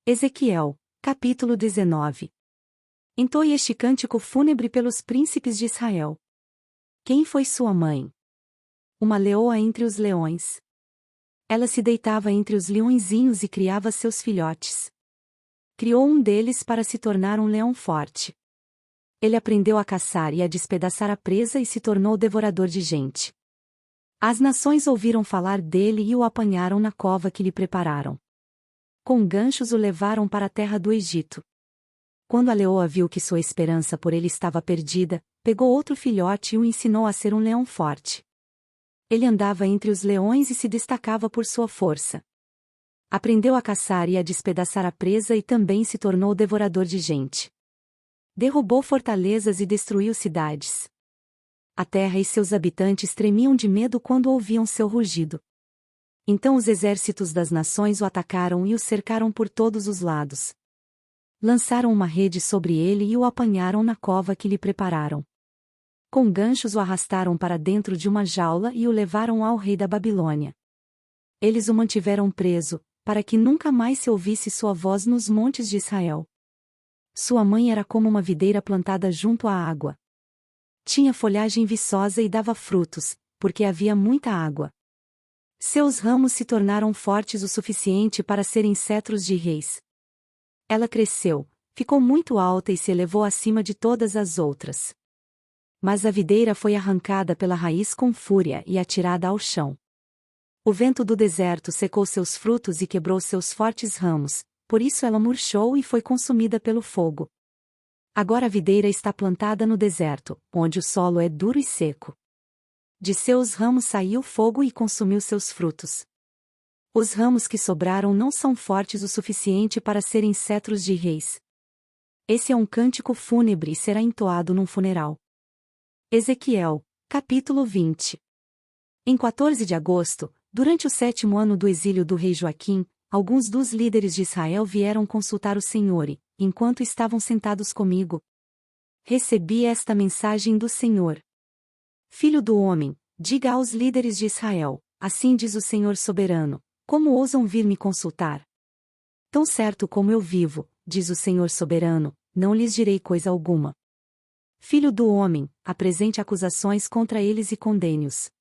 Ezequiel, capítulo 19. Entoe este cântico fúnebre pelos príncipes de Israel. Quem foi sua mãe? Uma leoa entre os leões. Ela se deitava entre os leõezinhos e criava seus filhotes. Criou um deles para se tornar um leão forte. Ele aprendeu a caçar e a despedaçar a presa e se tornou devorador de gente. As nações ouviram falar dele e o apanharam na cova que lhe prepararam. Com ganchos o levaram para a terra do Egito. Quando a leoa viu que sua esperança por ele estava perdida, pegou outro filhote e o ensinou a ser um leão forte. Ele andava entre os leões e se destacava por sua força. Aprendeu a caçar e a despedaçar a presa e também se tornou devorador de gente. Derrubou fortalezas e destruiu cidades. A terra e seus habitantes tremiam de medo quando ouviam seu rugido. Então os exércitos das nações o atacaram e o cercaram por todos os lados. Lançaram uma rede sobre ele e o apanharam na cova que lhe prepararam. Com ganchos o arrastaram para dentro de uma jaula e o levaram ao rei da Babilônia. Eles o mantiveram preso, para que nunca mais se ouvisse sua voz nos montes de Israel. Sua mãe era como uma videira plantada junto à água. Tinha folhagem viçosa e dava frutos, porque havia muita água. Seus ramos se tornaram fortes o suficiente para serem cetros de reis. Ela cresceu, ficou muito alta e se elevou acima de todas as outras. Mas a videira foi arrancada pela raiz com fúria e atirada ao chão. O vento do deserto secou seus frutos e quebrou seus fortes ramos, por isso ela murchou e foi consumida pelo fogo. Agora a videira está plantada no deserto, onde o solo é duro e seco. De seus ramos saiu fogo e consumiu seus frutos. Os ramos que sobraram não são fortes o suficiente para serem cetros de reis. Esse é um cântico fúnebre e será entoado num funeral. Ezequiel, capítulo 20. Em 14 de agosto, durante o 7º ano do exílio do rei Joaquim, alguns dos líderes de Israel vieram consultar o Senhor e, enquanto estavam sentados comigo, recebi esta mensagem do Senhor. Filho do homem, diga aos líderes de Israel, assim diz o Senhor soberano, como ousam vir me consultar? Tão certo como eu vivo, diz o Senhor soberano, não lhes direi coisa alguma. Filho do homem, apresente acusações contra eles e condene-os.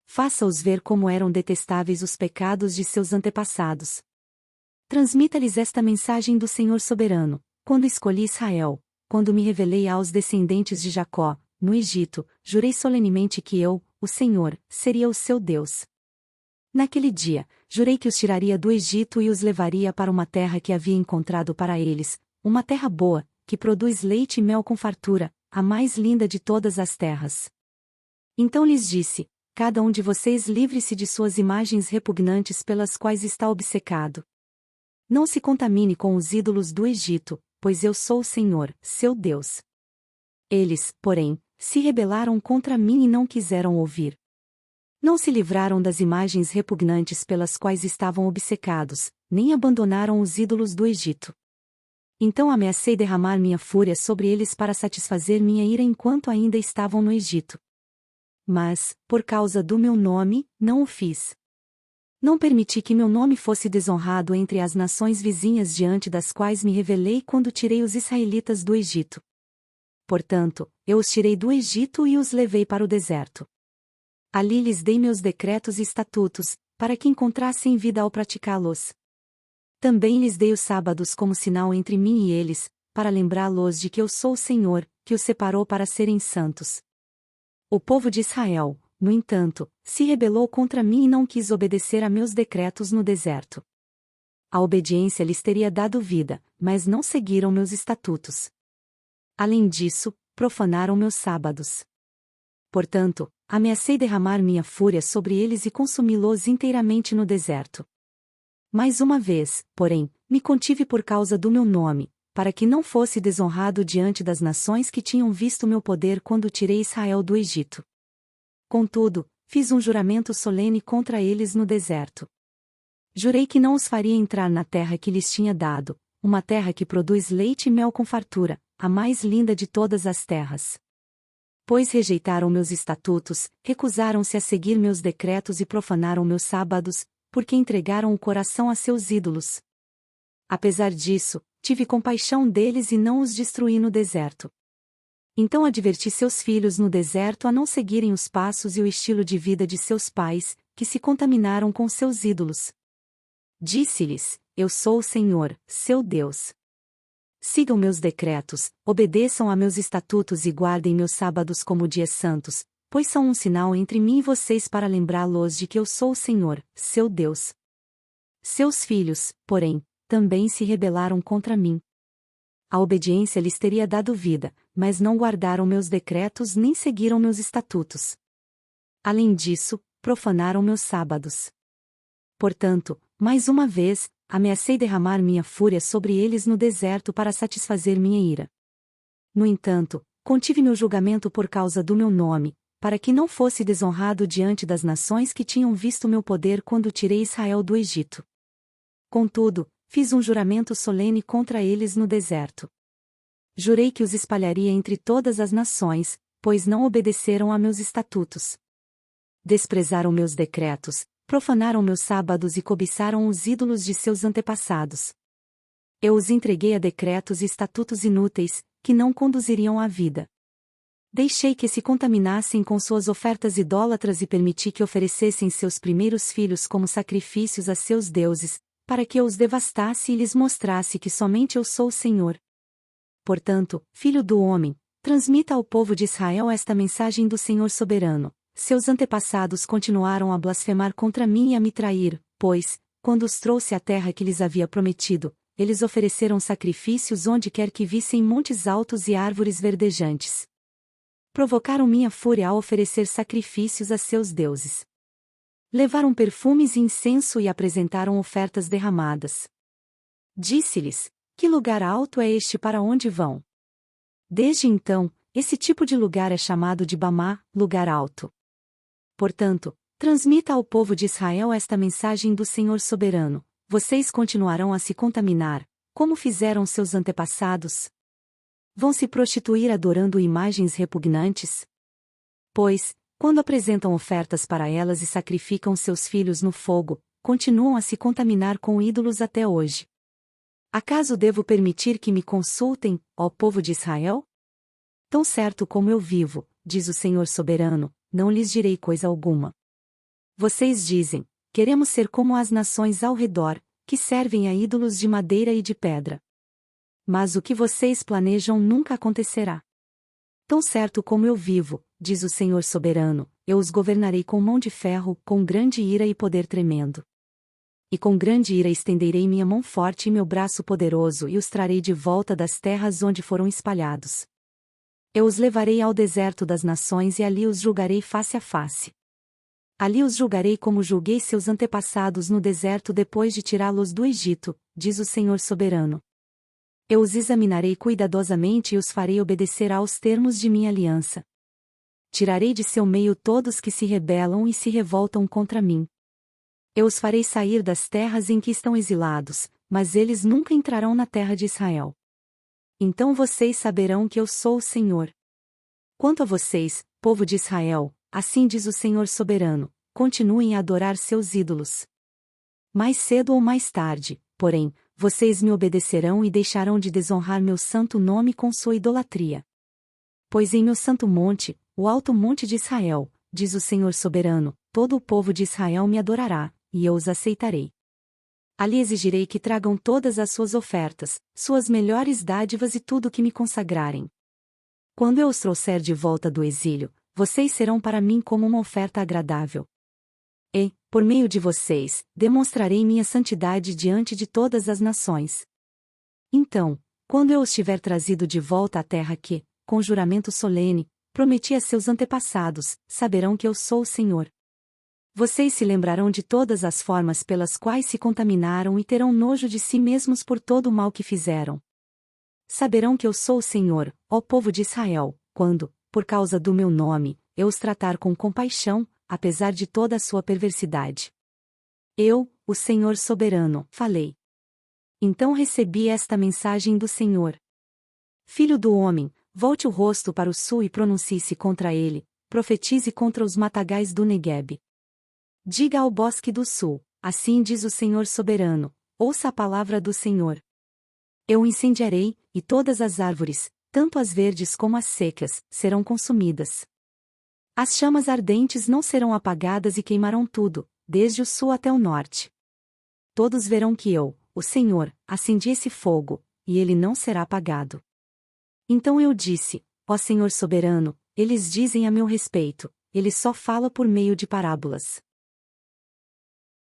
Faça-os ver como eram detestáveis os pecados de seus antepassados. Transmita-lhes esta mensagem do Senhor soberano, quando escolhi Israel, quando me revelei aos descendentes de Jacó, no Egito, jurei solenemente que eu, o Senhor, seria o seu Deus. Naquele dia, jurei que os tiraria do Egito e os levaria para uma terra que havia encontrado para eles, uma terra boa, que produz leite e mel com fartura, a mais linda de todas as terras. Então lhes disse: cada um de vocês livre-se de suas imagens repugnantes pelas quais está obcecado. Não se contamine com os ídolos do Egito, pois eu sou o Senhor, seu Deus. Eles, porém, se rebelaram contra mim e não quiseram ouvir. Não se livraram das imagens repugnantes pelas quais estavam obcecados, nem abandonaram os ídolos do Egito. Então ameacei derramar minha fúria sobre eles para satisfazer minha ira enquanto ainda estavam no Egito. Mas, por causa do meu nome, não o fiz. Não permiti que meu nome fosse desonrado entre as nações vizinhas diante das quais me revelei quando tirei os israelitas do Egito. Portanto, eu os tirei do Egito e os levei para o deserto. Ali lhes dei meus decretos e estatutos, para que encontrassem vida ao praticá-los. Também lhes dei os sábados como sinal entre mim e eles, para lembrá-los de que eu sou o Senhor, que os separou para serem santos. O povo de Israel, no entanto, se rebelou contra mim e não quis obedecer a meus decretos no deserto. A obediência lhes teria dado vida, mas não seguiram meus estatutos. Além disso, profanaram meus sábados. Portanto, ameacei derramar minha fúria sobre eles e consumi-los inteiramente no deserto. Mais uma vez, porém, me contive por causa do meu nome, para que não fosse desonrado diante das nações que tinham visto meu poder quando tirei Israel do Egito. Contudo, fiz um juramento solene contra eles no deserto. Jurei que não os faria entrar na terra que lhes tinha dado, uma terra que produz leite e mel com fartura, a mais linda de todas as terras. Pois rejeitaram meus estatutos, recusaram-se a seguir meus decretos e profanaram meus sábados, porque entregaram o coração a seus ídolos. Apesar disso, tive compaixão deles e não os destruí no deserto. Então adverti seus filhos no deserto a não seguirem os passos e o estilo de vida de seus pais, que se contaminaram com seus ídolos. Disse-lhes: Eu sou o Senhor, seu Deus. Sigam meus decretos, obedeçam a meus estatutos e guardem meus sábados como dias santos, pois são um sinal entre mim e vocês para lembrá-los de que eu sou o Senhor, seu Deus. Seus filhos, porém, também se rebelaram contra mim. A obediência lhes teria dado vida, mas não guardaram meus decretos nem seguiram meus estatutos. Além disso, profanaram meus sábados. Portanto, mais uma vez, ameacei derramar minha fúria sobre eles no deserto para satisfazer minha ira. No entanto, contive meu julgamento por causa do meu nome, para que não fosse desonrado diante das nações que tinham visto meu poder quando tirei Israel do Egito. Contudo, fiz um juramento solene contra eles no deserto. Jurei que os espalharia entre todas as nações, pois não obedeceram a meus estatutos. Desprezaram meus decretos, profanaram meus sábados e cobiçaram os ídolos de seus antepassados. Eu os entreguei a decretos e estatutos inúteis, que não conduziriam à vida. Deixei que se contaminassem com suas ofertas idólatras e permiti que oferecessem seus primeiros filhos como sacrifícios a seus deuses, para que eu os devastasse e lhes mostrasse que somente eu sou o Senhor. Portanto, filho do homem, transmita ao povo de Israel esta mensagem do Senhor soberano. Seus antepassados continuaram a blasfemar contra mim e a me trair, pois, quando os trouxe à terra que lhes havia prometido, eles ofereceram sacrifícios onde quer que vissem montes altos e árvores verdejantes. Provocaram minha fúria ao oferecer sacrifícios a seus deuses. Levaram perfumes e incenso e apresentaram ofertas derramadas. Disse-lhes: Que lugar alto é este para onde vão? Desde então, esse tipo de lugar é chamado de Bamá, lugar alto. Portanto, transmita ao povo de Israel esta mensagem do Senhor soberano: vocês continuarão a se contaminar, como fizeram seus antepassados? Vão se prostituir adorando imagens repugnantes? Pois, quando apresentam ofertas para elas e sacrificam seus filhos no fogo, continuam a se contaminar com ídolos até hoje. Acaso devo permitir que me consultem, ó povo de Israel? Tão certo como eu vivo, diz o Senhor soberano, não lhes direi coisa alguma. Vocês dizem: queremos ser como as nações ao redor, que servem a ídolos de madeira e de pedra. Mas o que vocês planejam nunca acontecerá. Tão certo como eu vivo, diz o Senhor soberano, eu os governarei com mão de ferro, com grande ira e poder tremendo. E com grande ira estenderei minha mão forte e meu braço poderoso e os trarei de volta das terras onde foram espalhados. Eu os levarei ao deserto das nações e ali os julgarei face a face. Ali os julgarei como julguei seus antepassados no deserto depois de tirá-los do Egito, diz o Senhor soberano. Eu os examinarei cuidadosamente e os farei obedecer aos termos de minha aliança. Tirarei de seu meio todos que se rebelam e se revoltam contra mim. Eu os farei sair das terras em que estão exilados, mas eles nunca entrarão na terra de Israel. Então vocês saberão que eu sou o Senhor. Quanto a vocês, povo de Israel, assim diz o Senhor soberano, continuem a adorar seus ídolos. Mais cedo ou mais tarde, porém, vocês me obedecerão e deixarão de desonrar meu santo nome com sua idolatria. Pois em meu santo monte, o alto monte de Israel, diz o Senhor soberano, todo o povo de Israel me adorará, e eu os aceitarei. Ali exigirei que tragam todas as suas ofertas, suas melhores dádivas e tudo o que me consagrarem. Quando eu os trouxer de volta do exílio, vocês serão para mim como uma oferta agradável. E, por meio de vocês, demonstrarei minha santidade diante de todas as nações. Então, quando eu os tiver trazido de volta à terra que, com juramento solene, prometi a seus antepassados, saberão que eu sou o Senhor. Vocês se lembrarão de todas as formas pelas quais se contaminaram e terão nojo de si mesmos por todo o mal que fizeram. Saberão que eu sou o Senhor, ó povo de Israel, quando, por causa do meu nome, eu os tratar com compaixão, apesar de toda a sua perversidade. Eu, o Senhor soberano, falei. Então recebi esta mensagem do Senhor. Filho do homem, volte o rosto para o sul e pronuncie-se contra ele, profetize contra os matagais do Neguebe. Diga ao bosque do sul, assim diz o Senhor soberano: ouça a palavra do Senhor. Eu o incendiarei, e todas as árvores, tanto as verdes como as secas, serão consumidas. As chamas ardentes não serão apagadas e queimarão tudo, desde o sul até o norte. Todos verão que eu, o Senhor, acendi esse fogo, e ele não será apagado. Então eu disse: ó Senhor soberano, eles dizem a meu respeito, ele só fala por meio de parábolas.